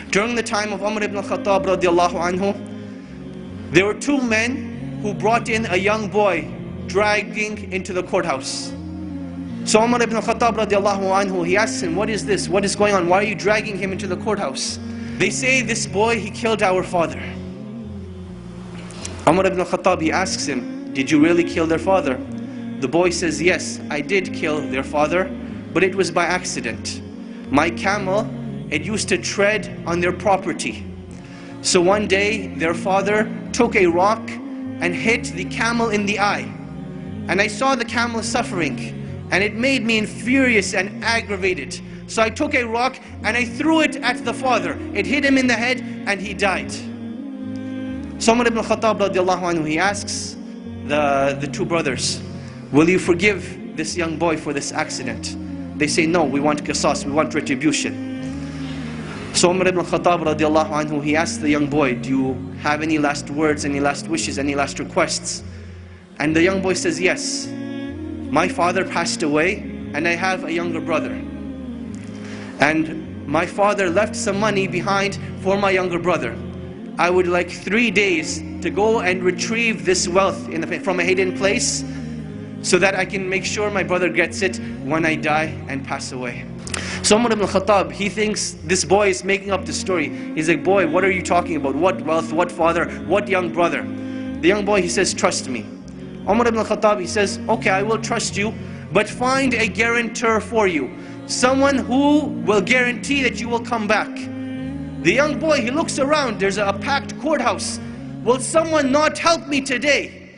During the time of Umar ibn al-Khattab radiallahu anhu, there were two men who brought in a young boy dragging into the courthouse. So Umar ibn al-Khattab radiallahu anhu, he asks him, what is this? What is going on? Why are you dragging him into the courthouse? They say, this boy, he killed our father. Umar ibn al-Khattab, he asks him, did you really kill their father? The boy says, yes, I did kill their father, but it was by accident. My camel, it used to tread on their property. So one day, their father took a rock and hit the camel in the eye. And I saw the camel suffering, and it made me furious and aggravated. So I took a rock and I threw it at the father. It hit him in the head and he died. So Umar ibn al-Khattab radiallahu anhu, he asks the two brothers, will you forgive this young boy for this accident? They say, no, we want qisas, we want retribution. So Umar ibn al-Khattab radiallahu anhu, he asks the young boy, do you have any last words, any last wishes, any last requests? And the young boy says, yes. My father passed away and I have a younger brother. And my father left some money behind for my younger brother. I would like 3 days to go and retrieve this wealth from a hidden place so that I can make sure my brother gets it when I die and pass away. So Umar ibn al-Khattab, he thinks this boy is making up the story. He's like, boy, what are you talking about? What wealth, what father, what young brother? The young boy, he says, trust me. Umar ibn al-Khattab, he says, okay, I will trust you, but find a guarantor for you. Someone who will guarantee that you will come back. The young boy, he looks around, there's a packed courthouse. Will someone not help me today?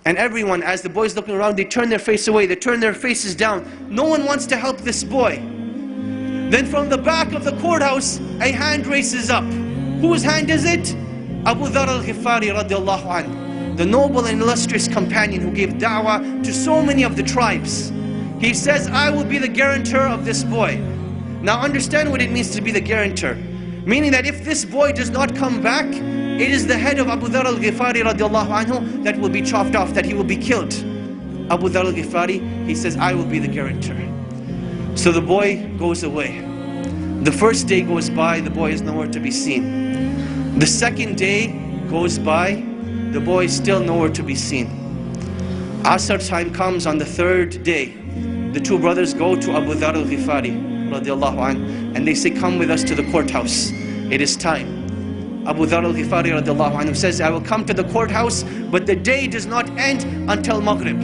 And everyone, as the boy's looking around, they turn their face away, they turn their faces down. No one wants to help this boy. Then from the back of the courthouse, a hand raises up. Whose hand is it? Abu Dhar al-Ghifari radiallahu anhu, the noble and illustrious companion who gave da'wah to so many of the tribes. He says, I will be the guarantor of this boy. Now understand what it means to be the guarantor. Meaning that if this boy does not come back, it is the head of Abu Dhar al-Ghifari radiallahu anhu that will be chopped off, that he will be killed. Abu Dhar al-Ghifari, he says, I will be the guarantor. So the boy goes away. The first day goes by, the boy is nowhere to be seen. The second day goes by, the boy is still nowhere to be seen. Asr time comes on the third day. The two brothers go to Abu Dhar al-Ghifari radiallahu anhu, and they say, come with us to the courthouse. It is time. Abu Dhar al-Ghifari radiallahu anhu says, I will come to the courthouse, but the day does not end until Maghrib.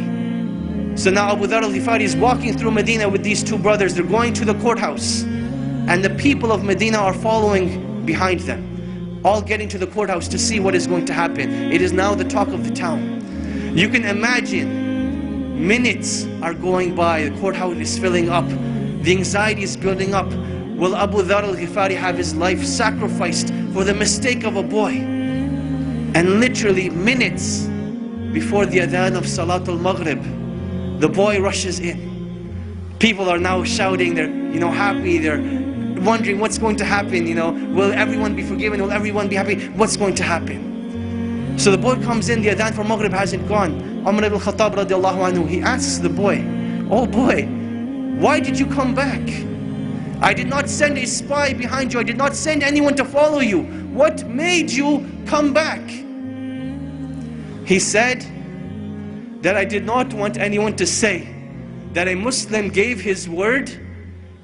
So now Abu Dhar al-Ghifari is walking through Medina with these two brothers. They're going to the courthouse. And the people of Medina are following behind them, all getting to the courthouse to see what is going to happen. It is now the talk of the town. You can imagine, minutes are going by, the courthouse is filling up, the anxiety is building up. Will Abu Dhar al-Ghifari have his life sacrificed for the mistake of a boy? And literally minutes before the adhan of Salatul Maghrib, the boy rushes in. People are now shouting, they're happy, they're wondering what's going to happen, will everyone be forgiven, will everyone be happy, what's going to happen? So the boy comes in, the adhan for Maghrib hasn't gone. Umar ibn al-Khattab radiallahu anhu, he asks the boy, oh boy, why did you come back? I did not send a spy behind you, I did not send anyone to follow you. What made you come back? He said that I did not want anyone to say that a Muslim gave his word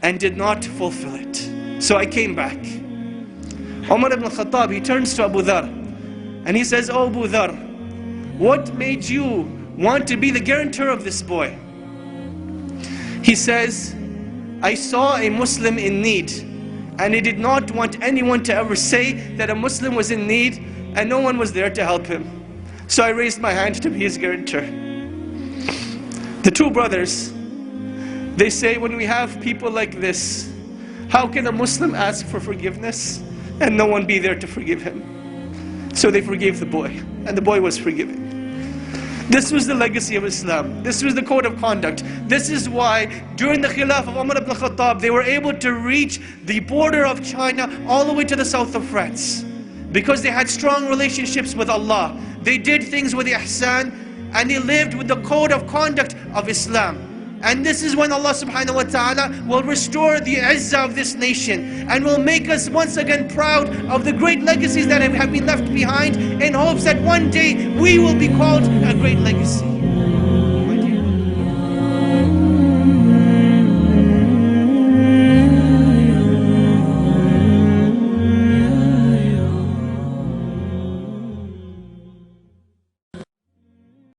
and did not fulfill it. So I came back. Umar ibn al-Khattab, he turns to Abu Dhar and he says, oh Abu Dhar, what made you want to be the guarantor of this boy? He says, I saw a Muslim in need and I did not want anyone to ever say that a Muslim was in need and no one was there to help him. So I raised my hand to be his guarantor. The two brothers, they say, when we have people like this, how can a Muslim ask for forgiveness and no one be there to forgive him? So they forgave the boy, and the boy was forgiven. This was the legacy of Islam. This was the code of conduct. This is why during the Khilaf of Umar ibn al-Khattab, they were able to reach the border of China all the way to the south of France. Because they had strong relationships with Allah. They did things with ihsan, and they lived with the code of conduct of Islam. And this is when Allah subhanahu wa ta'ala will restore the izzah of this nation and will make us once again proud of the great legacies that have been left behind, in hopes that one day we will be called a great legacy.